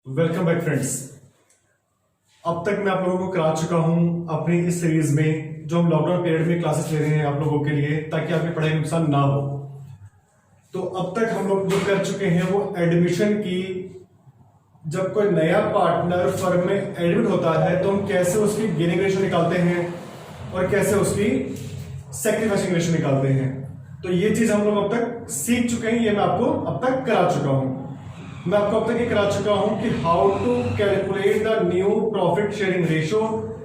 Welcome back friends. अब तक मैं आप लोगों को करा चुका हूं अपनी इस सीरीज में जो हम लॉकडाउन पीरियड में क्लासेस ले रहे हैं आप लोगों के लिए, ताकि आपकी पढ़ाई में नुकसान ना हो। तो अब तक हम लोग जो कर चुके हैं वो एडमिशन की, जब कोई नया पार्टनर फर्म में एडमिट होता है तो हम कैसे उसकी गेनिंग रेशियो निकालते हैं और कैसे उसकी सैक्रिफाइसिंग रेशियो निकालते हैं। तो ये चीज हम लोग अब तक सीख चुके हैं, ये मैं आपको अब तक करा चुका हूं। मैं आपको अब तक ये करा चुका हूं कि how to calculate the new profit sharing ratio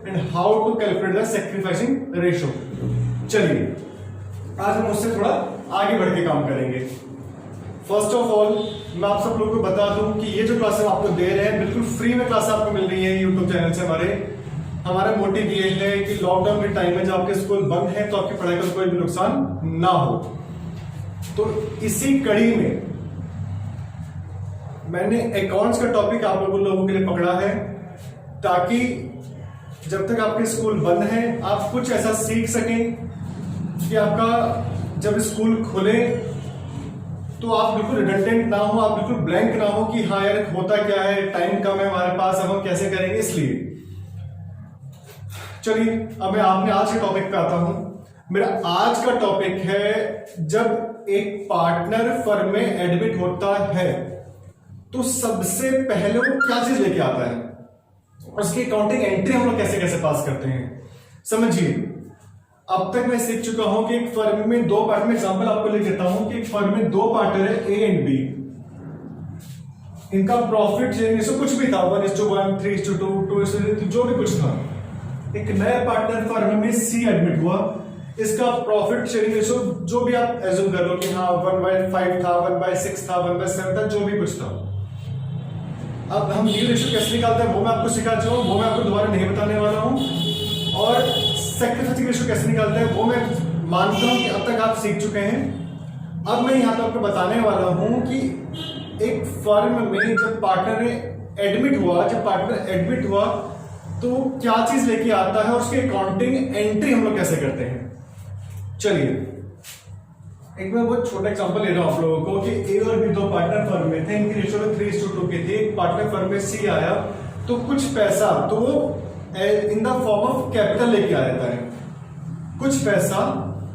and how to calculate the sacrificing ratio. चलिए आज हम उससे थोड़ा आगे बढ़ के काम करेंगे। फर्स्ट ऑफ ऑल मैं आप सब लोगों को बता दूं कि ये जो क्लास हम आपको दे रहे हैं बिल्कुल फ्री में क्लास आपको मिल रही है यूट्यूब चैनल से। हमारा मोटिव ये है कि लॉकडाउन के टाइम में जब आपके स्कूल बंद है तो आपकी पढ़ाई का कोई भी नुकसान ना हो। तो इसी कड़ी में मैंने अकाउंट्स का टॉपिक आप लोगों के लिए पकड़ा है, ताकि जब तक आपके स्कूल बंद है आप कुछ ऐसा सीख सकें कि आपका जब स्कूल खुले तो आप बिल्कुल रिडंडेंट ना हो, आप बिल्कुल ब्लैंक ना हो कि हाँ यार होता क्या है, टाइम कम है हमारे पास, अब हम कैसे करेंगे। इसलिए चलिए अब मैं आपने आज के टॉपिक पे आता हूं। मेरा आज का टॉपिक है जब एक पार्टनर फर्म में एडमिट होता है तो सबसे पहले वो क्या चीज लेके आता है और उसकी अकाउंटिंग एंट्री हम लोग कैसे कैसे पास करते हैं। समझिए अब तक मैं सीख चुका हूं कि एक फर्म में दो पार्टनर में एग्जांपल आपको ले देता हूं कि एक फर्म में दो पार्टनर है ए एंड बी। इनका प्रॉफिट शेयरिंग कुछ भी था 1:1, 3:2, 2:3, जो भी कुछ था। एक नया पार्टनर फर्म में सी एडमिट हुआ, इसका प्रॉफिट शेयरिंग रेशियो जो भी आप एज्यूम कर लो कि हाँ 1/5 था, 1/6 था, 1/7 था, जो भी कुछ था। अब हम न्यू रेशियो कैसे निकालते हैं वो मैं आपको सिखा चुका हूं, वो मैं आपको दोबारा नहीं बताने वाला हूं। और सैक्रिफाइसिंग रेशियो कैसे निकालते हैं वो मैं मानता हूं कि अब तक आप सीख चुके हैं। अब मैं यहां पर आपको बताने वाला हूं कि एक फर्म में जब पार्टनर एडमिट हुआ तो क्या चीज लेके आता है और उसकी अकाउंटिंग एंट्री हम लोग कैसे करते हैं। चलिए एक मैं बहुत छोटा एग्जांपल ले रहा हूं आप लोगों को कि ए और बी दो पार्टनर फर्म में थे, इनकी रेशियो 3:2 की थी। एक पार्टनर फर्म में सी आया तो कुछ पैसा तो वो in the form of capital लेके आ जाता है, कुछ पैसा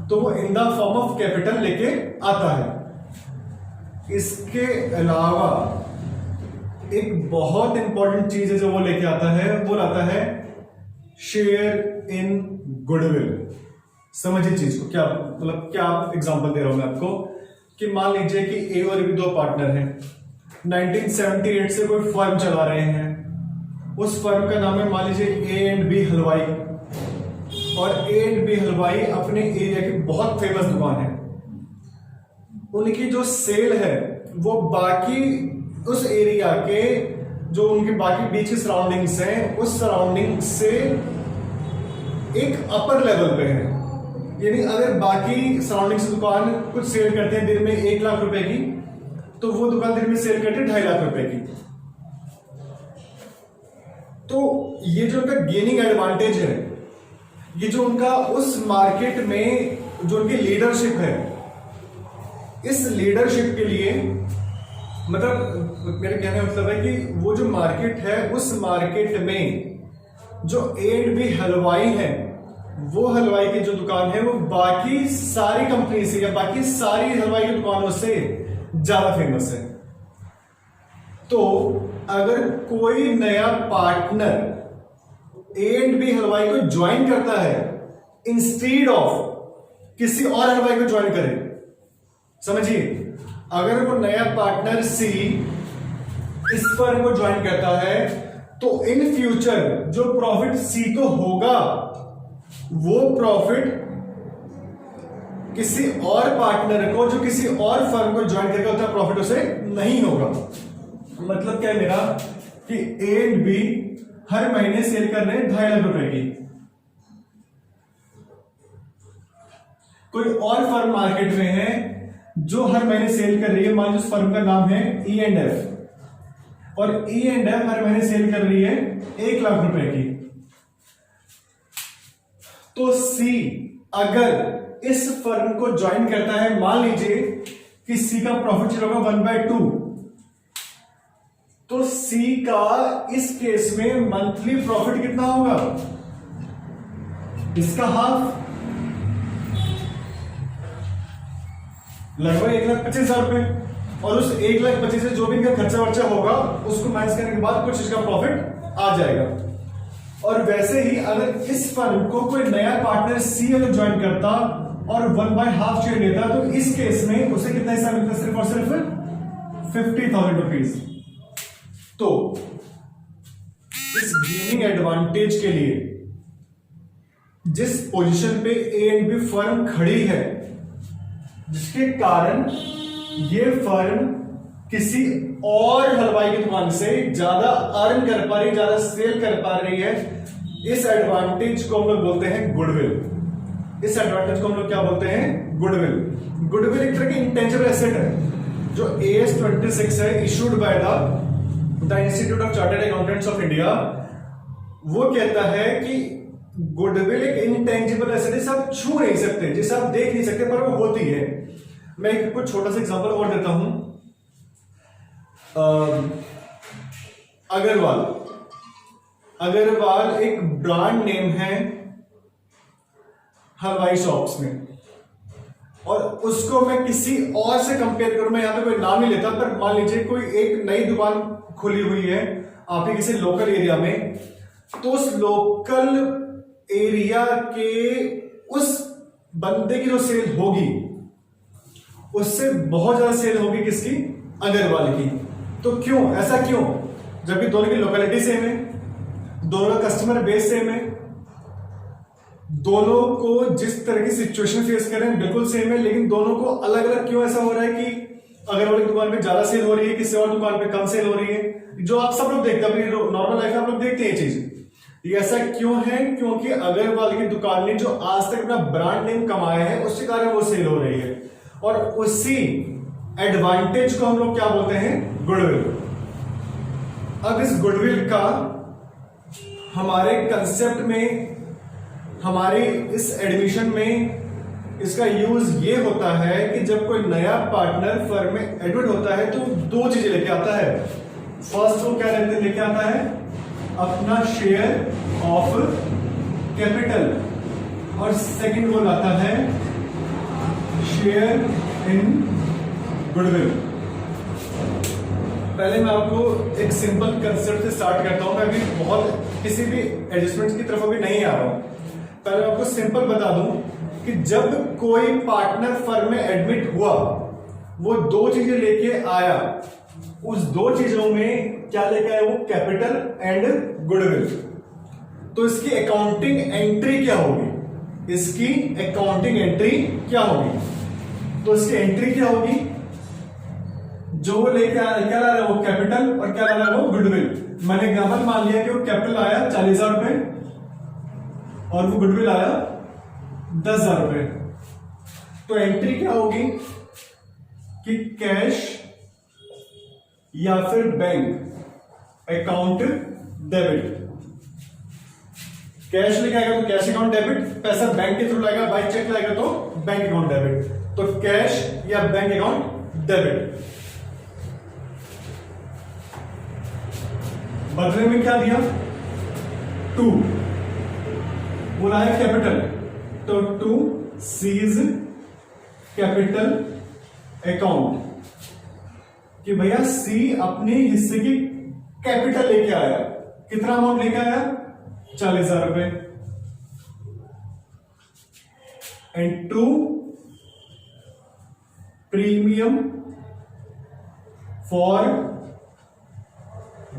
तो वो in the form of capital लेके आता है। इसके अलावा एक बहुत इंपॉर्टेंट चीज है जो वो लेके आता है, वो लाता है शेयर इन गुडविल। समझिए चीज को, क्या मतलब क्या एग्जांपल दे रहा हूं मैं आपको कि मान लीजिए कि ए और बी दो पार्टनर हैं, 1978 से कोई फर्म चला रहे हैं। उस फर्म का नाम है मान लीजिए ए एंड बी हलवाई, और ए एंड बी हलवाई अपने एरिया की बहुत फेमस दुकान है। उनकी जो सेल है वो बाकी उस एरिया के जो उनके बाकी बीच के सराउंडिंग्स हैं उस सराउंडिंग से एक अपर लेवल पे है। यानी अगर बाकी सराउंडिंग से दुकान कुछ सेल करते हैं दिन में 1 लाख रुपए की, तो वो दुकान दिन में सेल करते हैं 2.5 लाख रुपए की। तो ये जो उनका गेनिंग एडवांटेज है, ये जो उनका उस मार्केट में जो उनकी लीडरशिप है, इस लीडरशिप के लिए मतलब मेरे कहने का मतलब है कि वो जो मार्केट है उस मार्केट में जो ए एंड बी हलवाई है, वो हलवाई की जो दुकान है वो बाकी सारी कंपनी से या बाकी सारी हलवाई की दुकानों से ज्यादा फेमस है। तो अगर कोई नया पार्टनर ए एंड बी हलवाई को ज्वाइन करता है इंस्टीड ऑफ किसी और हलवाई को ज्वाइन करे, समझिए अगर वो नया पार्टनर सी इस फर्म को ज्वाइन करता है तो इन फ्यूचर जो प्रॉफिट सी को होगा वो प्रॉफिट किसी और पार्टनर को जो किसी और फर्म को ज्वाइन करेगा उतना प्रॉफिट उसे नहीं होगा। मतलब क्या है मेरा कि ए एंड बी हर महीने सेल कर रहे हैं 2.5 लाख रुपए की, कोई और फर्म मार्केट में है जो हर महीने सेल कर रही है, मान लो उस फर्म का नाम है ई एंड एफ, और ई एंड एफ हर महीने सेल कर रही है 1 लाख रुपए की। तो सी अगर इस फर्म को ज्वाइन करता है, मान लीजिए कि सी का प्रॉफिट होगा 1/2, तो सी का इस केस में मंथली प्रॉफिट कितना होगा, इसका हाफ, लगभग 1,25,000 रुपए, और उस 1,25,000 से जो भी इनका खर्चा वर्चा होगा उसको माइनस करने के बाद कुछ इसका प्रॉफिट आ जाएगा। और वैसे ही अगर इस फर्म को कोई नया पार्टनर सी अगर ज्वाइन करता और 1/2 शेयर लेता तो इस केस में उसे कितना हिस्सा मिलता, सिर्फ और सिर्फ 50,000 रुपीज। तो इस गेनिंग एडवांटेज के लिए जिस पोजीशन पे ए एंड बी फर्म खड़ी है, जिसके कारण ये फर्म किसी और हलवाई की दुकान से ज्यादा अर्न कर पा रही, ज्यादा सेल कर पा रही है, इस एडवांटेज को हम लोग बोलते हैं गुडविल। इस एडवांटेज को हम लोग क्या बोलते हैं, गुडविल। गुडविल एक तरह की इंटेंजिबल एसेट है जो AS 26 है, issued by the institute of chartered accountants of India. वो कहता है कि गुडविल एक इंटेंजिबल एसेट है, जिसे आप छू नहीं सकते, जिसे आप देख नहीं सकते, पर वो होती है। मैं एक कुछ छोटा सा एग्जांपल और देता हूं। अग्रवाल एक ब्रांड नेम है हलवाई शॉप्स में, और उसको मैं किसी और से कंपेयर करूं, मैं यहां पे कोई नाम नहीं लेता, पर मान लीजिए कोई एक नई दुकान खुली हुई है आपके किसी लोकल एरिया में, तो उस लोकल एरिया के उस बंदे की जो सेल होगी उससे बहुत ज्यादा सेल होगी किसकी, अग्रवाल की। तो क्यों, ऐसा क्यों, जबकि दोनों की लोकेलिटी सेम है, दोनों का कस्टमर बेस सेम है, दोनों को जिस तरह की सिचुएशन फेस कर रहे हैं बिल्कुल सेम है, लेकिन दोनों को अलग अलग क्यों ऐसा हो रहा है कि अग्रवाल की दुकान पे ज्यादा सेल हो रही है, किसी और दुकान पे कम सेल हो रही है, जो आप सब लोग देखते हैं अपनी नॉर्मल लाइफ में, आप लोग देखते हैं ये चीज। ये ऐसा क्यों है, क्योंकि अग्रवाल की दुकान ने जो आज तक अपना ब्रांड नेम कमाया है उसके कारण वो सेल हो रही है, और उसी एडवांटेज को हम लोग क्या बोलते हैं, गुडविल। अब इस गुडविल का हमारे कंसेप्ट में, हमारे इस एडमिशन में इसका यूज ये होता है कि जब कोई नया पार्टनर फर्म में एडमिट होता है तो दो चीजें लेके आता है। फर्स्ट वो क्या लेके आता है, अपना शेयर ऑफ कैपिटल, और सेकंड वो लाता है शेयर इन गुडविल। पहले मैं आपको एक सिंपल कंसेप्ट से स्टार्ट करता हूं। मैं अभी बहुत किसी भी एडजस्टमेंट की तरफ अभी नहीं आ रहा हूं। पहले मैं आपको सिंपल बता दूं कि जब कोई पार्टनर फर्म में एडमिट हुआ, वो दो चीजें लेके आया। उस दो चीजों में क्या लेके आया वो, कैपिटल एंड गुडविल। तो इसकी अकाउंटिंग एंट्री क्या होगी, इसकी अकाउंटिंग एंट्री क्या होगी, तो इसकी एंट्री क्या होगी, जो वो लेके आ क्या ला रहा है वो कैपिटल, और क्या ला रहा है वो गुडविल। मैंने एग्जांपल मान लिया कि वो कैपिटल आया 40,000 रुपए और वो गुडविल आया 10,000 रुपए। तो एंट्री क्या होगी कि कैश या फिर बैंक अकाउंट डेबिट। कैश लेके आएगा तो कैश अकाउंट डेबिट, पैसा बैंक के थ्रू लाएगा, बाई चेक लाएगा तो बैंक अकाउंट डेबिट। तो कैश या बैंक अकाउंट डेबिट। बदले में क्या दिया, 2 बोला है कैपिटल, तो 2 सीज कैपिटल अकाउंट, कि भैया सी अपने हिस्से की कैपिटल लेके आया। कितना अमाउंट लेके आया, 40,000 रुपए। And 2 premium for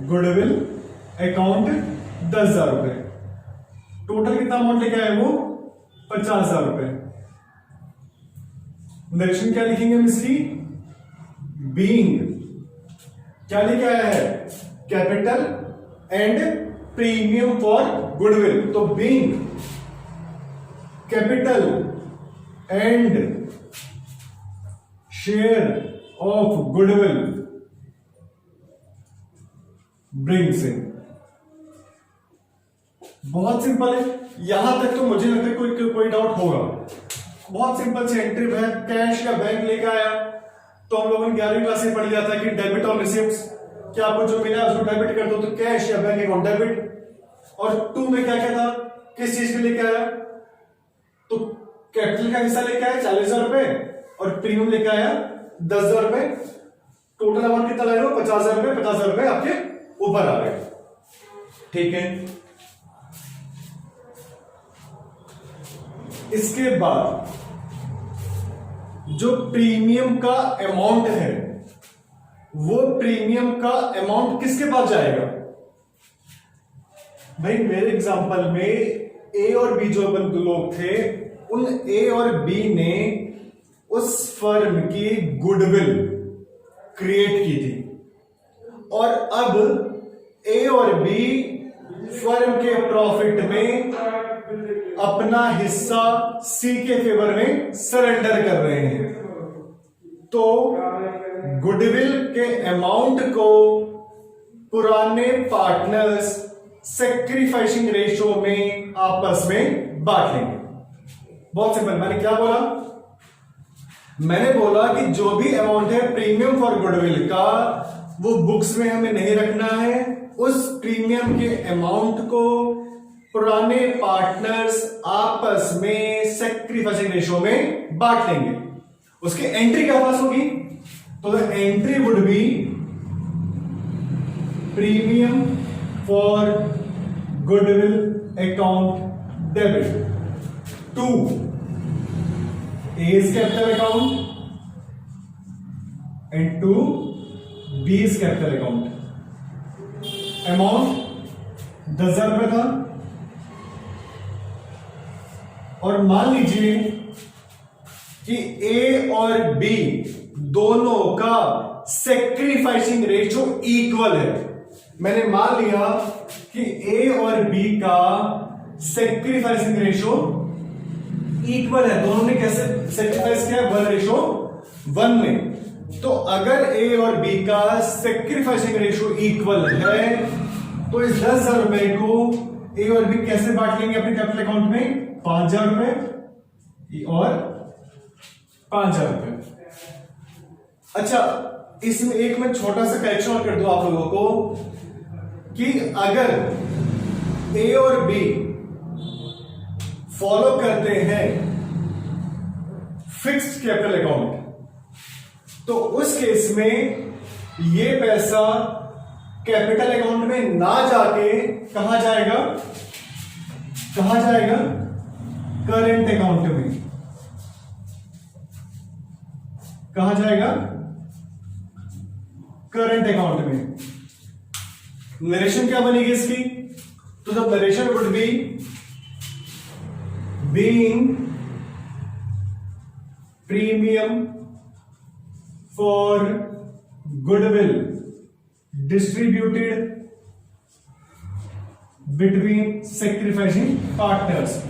goodwill account 10,000 रुपए। टोटल कितना अमाउंट लेके आए वो, 50,000 रुपए। नरेशन क्या लिखेंगे हम इसकी, बीइंग क्या लेके आया है, capital and premium for goodwill. तो being capital and share of goodwill brings in. बहुत सिंपल है, यहां तक तो मुझे लगता है कोई डाउट होगा। बहुत सिंपल सी एंट्री है, कैश या बैंक लेके आया। तो हम लोगों ने 11वीं क्लास में पढ़ लिया था कि डेबिट और रिसिप्ट्स कि आपको जो मिला उसको डेबिट कर दो, तो कैश या बैंक अकाउंट डेबिट। और 2 में क्या क्या था, किस चीज के लेके आया, तो कैपिटल का हिस्सा लेके आया 40,000 रुपए और प्रीमियम लेके आया 10,000 रुपए। टोटल अमाउंट कितना लगेगा, 50,000 रुपए। 50,000 रुपए आपके ऊपर आ गए, ठीक है। इसके बाद जो प्रीमियम का अमाउंट है, वो प्रीमियम का अमाउंट किसके पास जाएगा? भाई मेरे एग्जांपल में ए और बी जो अपन लोग थे, उन ए और बी ने उस फर्म की गुडविल क्रिएट की थी और अब ए और बी फर्म के प्रॉफिट में अपना हिस्सा सी के फेवर में सरेंडर कर रहे हैं। तो गुडविल के अमाउंट को पुराने पार्टनर्स सैक्रिफाइसिंग रेशो में आपस में बांट लेंगे। बहुत सिंपल, मैंने क्या बोला? मैंने बोला कि जो भी अमाउंट है प्रीमियम फॉर गुडविल का, वो बुक्स में हमें नहीं रखना है। उस प्रीमियम के अमाउंट को पुराने पार्टनर्स आपस में सैक्रिफाइसिंग रेशो में बांट लेंगे। उसकी एंट्री क्या पास होगी? तो the entry would be premium for goodwill account debit to A's capital account and to B's capital account. Amount 10,000 रुपए था और मान लीजिए कि ए और बी दोनों का सैक्रिफाइसिंग रेशो इक्वल है। मैंने मान लिया कि ए और बी का सैक्रिफाइसिंग रेशो इक्वल है, दोनों ने कैसे सैक्रिफाइस किया? 1:1 में। तो अगर ए और बी का सैक्रिफाइसिंग रेशो इक्वल है, तो इस 10,000 रुपए को ए और बी कैसे बांट लेंगे अपने कैपिटल अकाउंट में? 5,000 रुपए और 5,000 रुपए। अच्छा, इसमें एक मैं छोटा सा करेक्शन और कर दूं आप लोगों को कि अगर ए और बी फॉलो करते हैं फिक्स्ड कैपिटल अकाउंट, तो उस केस में ये पैसा कैपिटल अकाउंट में ना जाके कहां जाएगा? कहां जाएगा? करंट अकाउंट में। कहां जाएगा? करंट अकाउंट में। नरेशन क्या बनेगी इसकी? तो the narration would be being premium for goodwill distributed between sacrificing partners.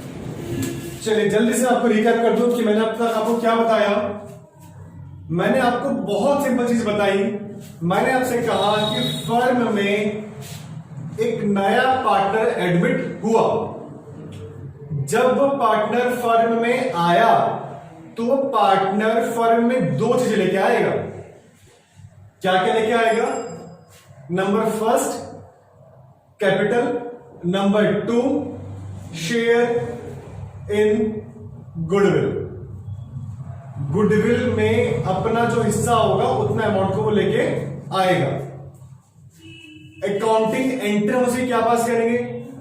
चलिए जल्दी से आपको रिकैप कर दूं कि मैंने अब तक आपको क्या बताया। मैंने आपको बहुत सिंपल चीज बताई। मैंने आपसे कहा कि फर्म में एक नया पार्टनर एडमिट हुआ। जब वो पार्टनर फर्म में आया तो पार्टनर फर्म में 2 चीजें लेके आएगा। क्या क्या लेके आएगा? Number first capital, number 2 share in goodwill. Goodwill में अपना जो हिस्सा होगा उतना अमाउंट को वो लेके आएगा। अकाउंटिंग एंट्री उसे क्या पास करेंगे?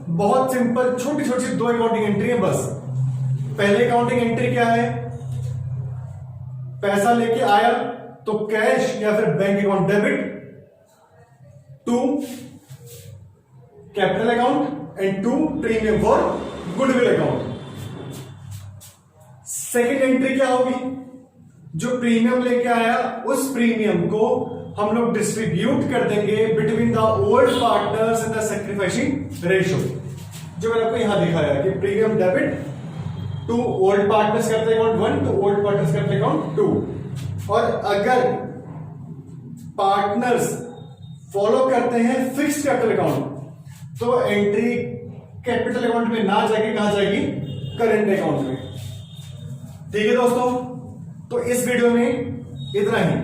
बहुत सिंपल, छोटी छोटी 2 अकाउंटिंग एंट्री है बस। पहले अकाउंटिंग एंट्री क्या है? पैसा लेके आया तो कैश या फिर bank account debit to capital account and to premium for goodwill account. Second entry क्या होगी? जो प्रीमियम लेके आया उस प्रीमियम को हम लोग डिस्ट्रीब्यूट कर देंगे between the old partners in the sacrificing ratio. जो मैंने आपको यहां दिखाया कि premium debit to old partners capital account 1 to old partners capital account 2। और अगर पार्टनर्स फॉलो करते हैं फिक्स्ड कैपिटल अकाउंट तो एंट्री कैपिटल अकाउंट में ना जाके कहां जाएगी? करंट अकाउंट में। ठीक है दोस्तों, तो इस वीडियो में इतना ही।